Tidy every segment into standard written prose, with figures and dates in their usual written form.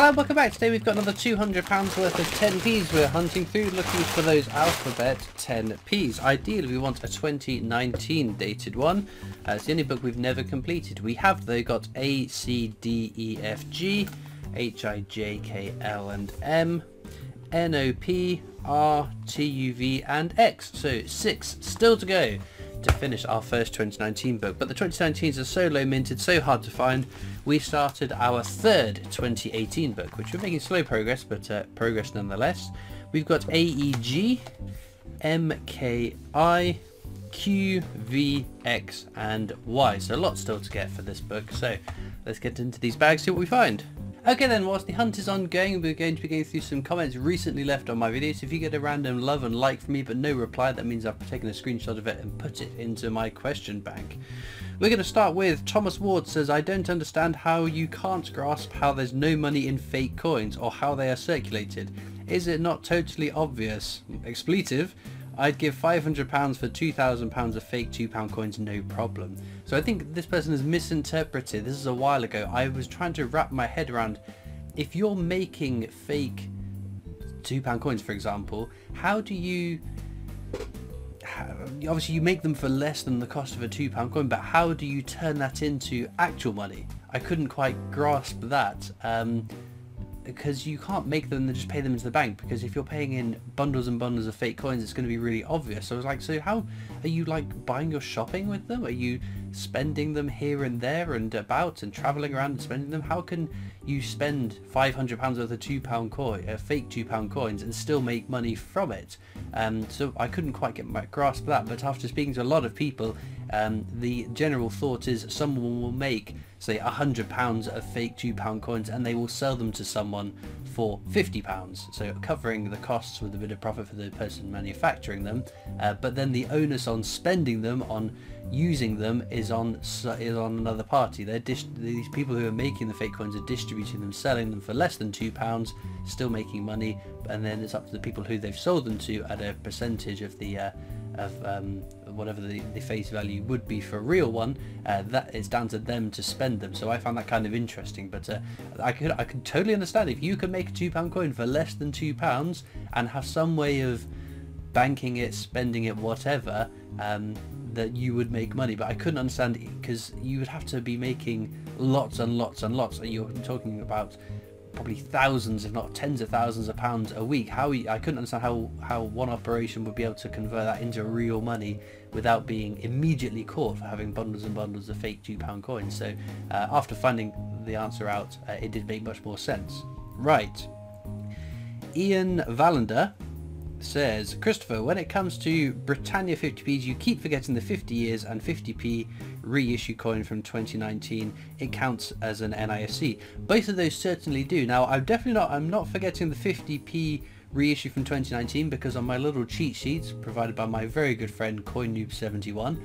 Hello, welcome back. Today we've got another £200 worth of 10p's we're hunting through, looking for those alphabet 10p's. Ideally we want a 2019 dated one. It's the only book we've never completed. We have though got A, C, D, E, F, G, H, I, J, K, L and M, N, O, P, R, T, U, V and X. So 6 still to go to finish our first 2019 book, but the 2019s are so low minted, so hard to find. We started our third 2018 book, which we're making slow progress, but progress nonetheless. We've got A, E, G, M, K, I, Q, V, X and Y, so a lot still to get for this book. So let's get into these bags, see what we find. Okay then, whilst the hunt is ongoing, we're going to be going through some comments recently left on my videos. If you get a random love and like from me but no reply, that means I've taken a screenshot of it and put it into my question bank. We're going to start with Thomas Ward says, I don't understand how you can't grasp how there's no money in fake coins or how they are circulated. Is it not totally obvious? Expletive. I'd give £500 for £2,000 of fake £2 coins, no problem. So I think this person has misinterpreted. This is a while ago. I was trying to wrap my head around, if you're making fake £2 coins, for example, how do you... Obviously you make them for less than the cost of a £2 coin, but how do you turn that into actual money? I couldn't quite grasp that. Because you can't make them and just pay them into the bank, because if you're paying in bundles and bundles of fake coins it's going to be really obvious. So I was like, so how are you like buying your shopping with them? Are you spending them here and there and about and travelling around and spending them? How can you spend £500 worth of £2 coin, fake £2 coins, and still make money from it? So I couldn't quite get my grasp of that, but after speaking to a lot of people, the general thought is someone will make, say, £100 of fake £2 coins and they will sell them to someone for £50, so covering the costs with a bit of profit for the person manufacturing them, but then the onus on spending them, on using them, is on another party. These people who are making the fake coins are distributing them, selling them for less than £2, still making money, and then it's up to the people who they've sold them to at a percentage of the whatever the face value would be for a real one. That is down to them to spend them. So I found that kind of interesting, but I could totally understand if you could make a £2 coin for less than £2 and have some way of banking it, spending it, whatever, that you would make money. But I couldn't understand it, because you would have to be making lots and lots and lots. You're talking about probably thousands, if not tens of thousands of pounds a week. I couldn't understand how one operation would be able to convert that into real money without being immediately caught for having bundles and bundles of fake £2 coins. So after finding the answer out, it did make much more sense. Right. Ian Valander says, Christopher, when it comes to Britannia 50p's, you keep forgetting the 50 years and 50p reissue coin from 2019. It counts as an NIFC. Both of those certainly do. Now I'm not forgetting the 50p reissue from 2019, because on my little cheat sheets provided by my very good friend CoinNoob71,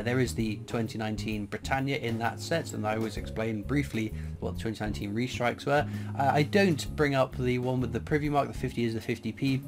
there is the 2019 Britannia in that set, and I always explain briefly what the 2019 restrikes were. I don't bring up the one with the privy mark, the 50 is the 50p.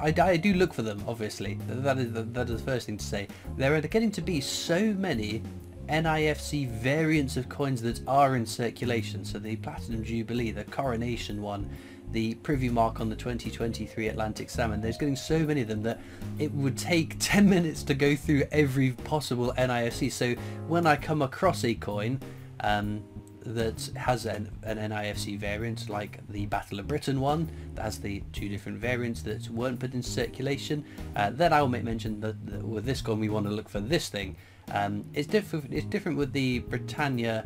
I do look for them, obviously. That is the first thing to say. There are getting to be so many NIFC variants of coins that are in circulation. So the Platinum Jubilee, the Coronation one, the privy mark on the 2023 Atlantic Salmon. There's getting so many of them that it would take 10 minutes to go through every possible NIFC. So when I come across a coin that has an NIFC variant, like the Battle of Britain one that has the 2 different variants that weren't put in circulation, then I will make mention that with this coin we want to look for this thing. It's different with the Britannia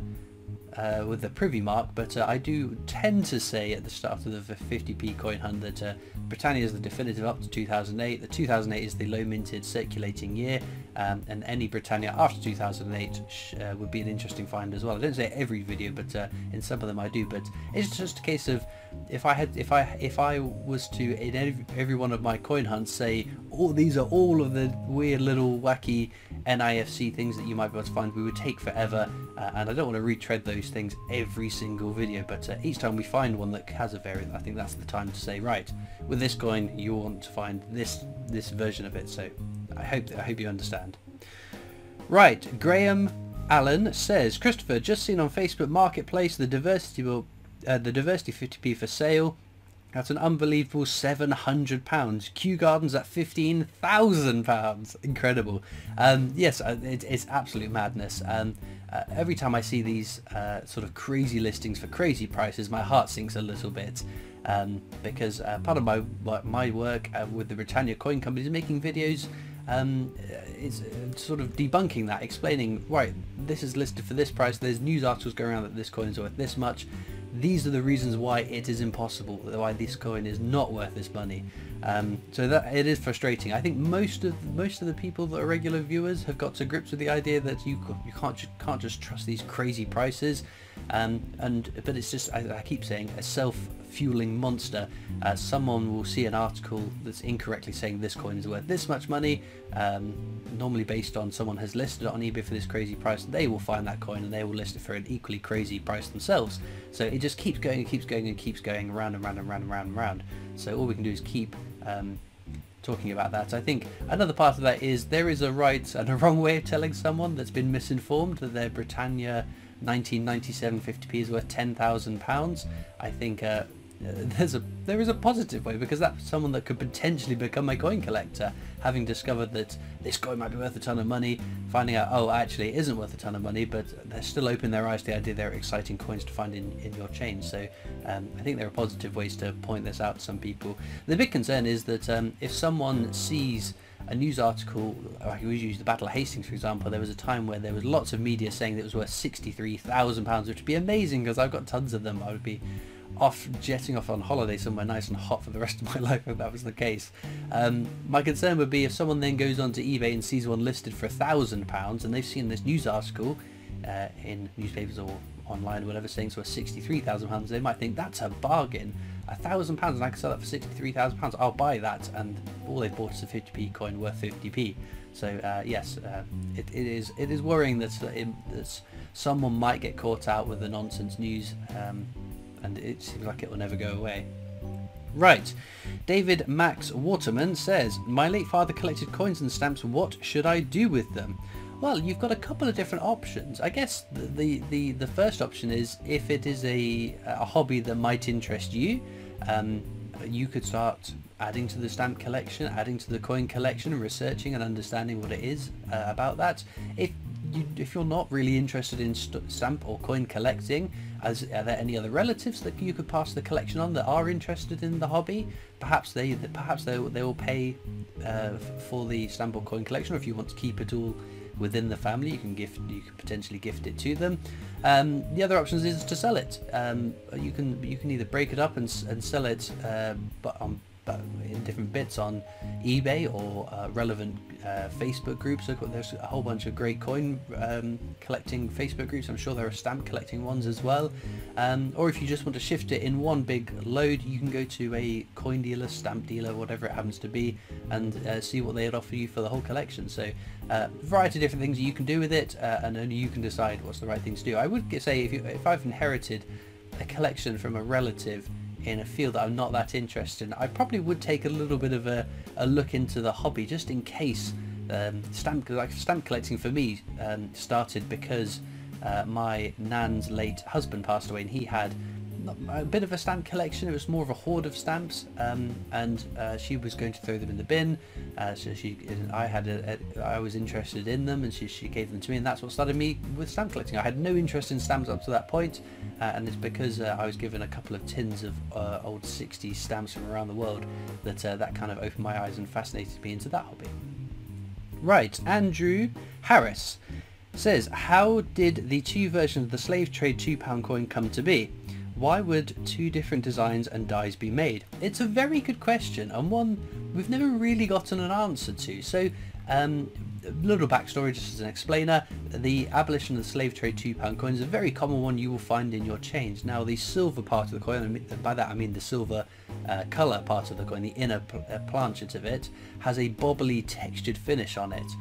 with the privy mark, but I do tend to say at the start of the 50p coin hunt that Britannia is the definitive up to 2008. The 2008 is the low minted circulating year, and any Britannia after 2008 would be an interesting find as well. I don't say every video, but in some of them I do. But it's just a case of, if I was to in every one of my coin hunts say, oh, these are all of the weird little wacky NIFC things that you might be able to find, we would take forever, and I don't want to retread those things every single video, but each time we find one that has a variant, I think that's the time to say, right, with this coin you want to find this version of it. So I hope you understand. Right, Graham Allen says, Christopher, just seen on Facebook Marketplace the diversity the Diversity 50p for sale. That's an unbelievable £700. Kew Gardens at £15,000. Incredible. Yes, it's absolute madness. Every time I see these sort of crazy listings for crazy prices, my heart sinks a little bit. Because part of my work with the Britannia coin company is making videos. It's sort of debunking that, explaining, right, this is listed for this price, there's news articles going around that this coin is worth this much, these are the reasons why it is impossible, why this coin is not worth this money. So that it is frustrating. I think most of the people that are regular viewers have got to grips with the idea that you can't just trust these crazy prices, but it's just, I keep saying, a self-fueling monster. Someone will see an article that's incorrectly saying this coin is worth this much money, normally based on someone has listed it on eBay for this crazy price. They will find that coin and they will list it for an equally crazy price themselves. So it just keeps going and keeps going and keeps going round and round and round and round and round. So all we can do is keep talking about that. I think another part of that is there is a right and a wrong way of telling someone that's been misinformed that their Britannia 1997 50p is worth £10,000. I think there is a positive way, because that's someone that could potentially become a coin collector, having discovered that this coin might be worth a ton of money, finding out, oh, actually it isn't worth a ton of money, but they're still opening their eyes to the idea there are exciting coins to find in your chain. So I think there are positive ways to point this out to some people. The big concern is that if someone sees a news article, like we use the Battle of Hastings for example, there was a time where there was lots of media saying that it was worth £63,000, which would be amazing because I've got tons of them. I would be jetting off on holiday somewhere nice and hot for the rest of my life if that was the case. My concern would be if someone then goes onto eBay and sees one listed for £1,000 and they've seen this news article in newspapers or online or whatever saying it's worth £63,000, they might think that's a bargain. £1,000 and I can sell that for £63,000, I'll buy that, and all they bought is a 50p coin worth 50p. So yes, it is worrying that someone might get caught out with the nonsense news, and it seems like it will never go away. Right, David Max Waterman says, my late father collected coins and stamps, what should I do with them? Well, you've got a couple of different options. I guess the first option is, if it is a hobby that might interest you, you could start adding to the stamp collection, adding to the coin collection, researching and understanding what it is about that. If you're not really interested in stamp or coin collecting, are there any other relatives that you could pass the collection on that are interested in the hobby? Perhaps they will pay for the stamp or coin collection, or if you want to keep it all within the family, you can potentially gift it to them. The other option is to sell it. You can either break it up and sell it, but in different bits on eBay or relevant Facebook groups. So there's a whole bunch of great coin collecting Facebook groups. I'm sure there are stamp collecting ones as well. Or if you just want to shift it in one big load, you can go to a coin dealer, stamp dealer, whatever it happens to be, and see what they'd offer you for the whole collection. So a variety of different things you can do with it, and only you can decide what's the right thing to do. I would say if I've inherited a collection from a relative in a field that I'm not that interested in, I probably would take a little bit of a look into the hobby, just in case. Stamp collecting for me started because my nan's late husband passed away, and he had a bit of a stamp collection. It was more of a hoard of stamps, and she was going to throw them in the bin, so I was interested in them, and she gave them to me, and that's what started me with stamp collecting. I had no interest in stamps up to that point, and it's because I was given a couple of tins of old 60s stamps from around the world that kind of opened my eyes and fascinated me into that hobby. Right, Andrew Harris says, how did the two versions of the slave trade £2 coin come to be? Why would two different designs and dies be made? It's a very good question, and one we've never really gotten an answer to. So a little backstory just as an explainer. The abolition of the slave trade £2 coin is a very common one you will find in your chains. Now the silver part of the coin, and by that I mean the silver colour part of the coin, the inner planchet of it, has a bobbly textured finish on it.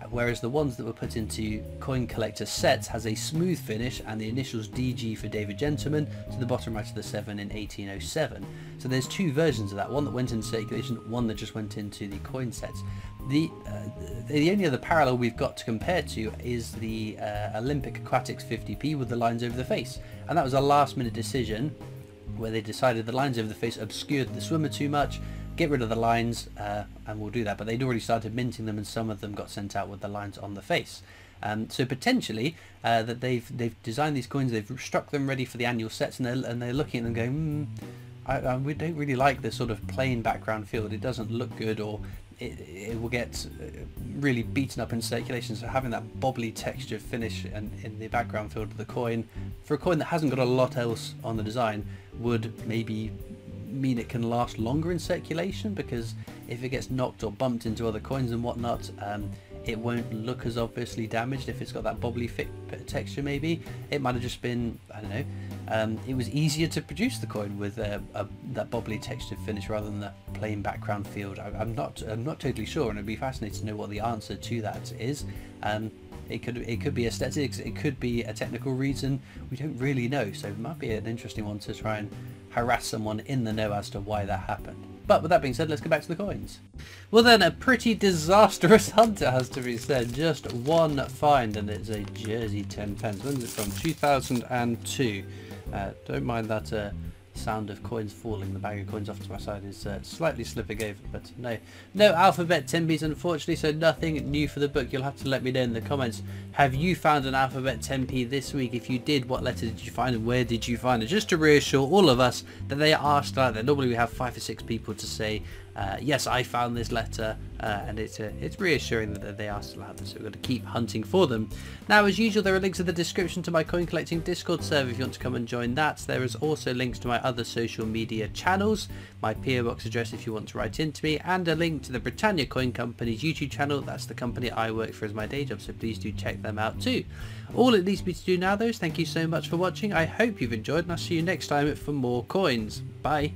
Whereas the ones that were put into coin collector sets has a smooth finish and the initials DG for David Gentleman to the bottom right of the 7 in 1807. So there's two versions of that, one that went into circulation, one that just went into the coin sets. The only other parallel we've got to compare to is the Olympic Aquatics 50p with the lines over the face, and that was a last minute decision where they decided the lines over the face obscured the swimmer too much, get rid of the lines, and we'll do that. But they'd already started minting them, and some of them got sent out with the lines on the face. So potentially that they've designed these coins, they've struck them ready for the annual sets, and they're looking at them going, we don't really like this sort of plain background field. It doesn't look good, or it will get really beaten up in circulation. So having that bobbly texture finish in the background field of the coin, for a coin that hasn't got a lot else on the design, would maybe mean it can last longer in circulation, because if it gets knocked or bumped into other coins and whatnot, it won't look as obviously damaged. If it's got that bobbly thick texture, maybe it might have just been, I don't know, it was easier to produce the coin with that bobbly textured finish rather than the plain background field. I'm not totally sure, and it'd be fascinating to know what the answer to that is. It could be aesthetics, it could be a technical reason, we don't really know, so it might be an interesting one to try and harass someone in the know as to why that happened. But with that being said, let's go back to the coins. Well then, a pretty disastrous hunt, it has to be said. Just one find, and it's a Jersey 10 pence. When's it from? 2002. Don't mind that sound of coins falling. The bag of coins off to my side is slightly slipping over, but no alphabet 10p's unfortunately, so nothing new for the book. You'll have to let me know in the comments, have you found an alphabet 10p this week? If you did, what letter did you find and where did you find it? Just to reassure all of us that they are still out there. Normally we have 5 or 6 people to say yes, I found this letter, and it's reassuring that they are still out there, so we've got to keep hunting for them. Now, as usual, there are links in the description to my coin collecting Discord server if you want to come and join that. There is also links to my other social media channels, my PO box address if you want to write into me, and a link to the Britannia Coin Company's YouTube channel. That's the company I work for as my day job, so please do check them out too. All it leaves me to do now though is thank you so much for watching. I hope you've enjoyed, and I'll see you next time for more coins. Bye.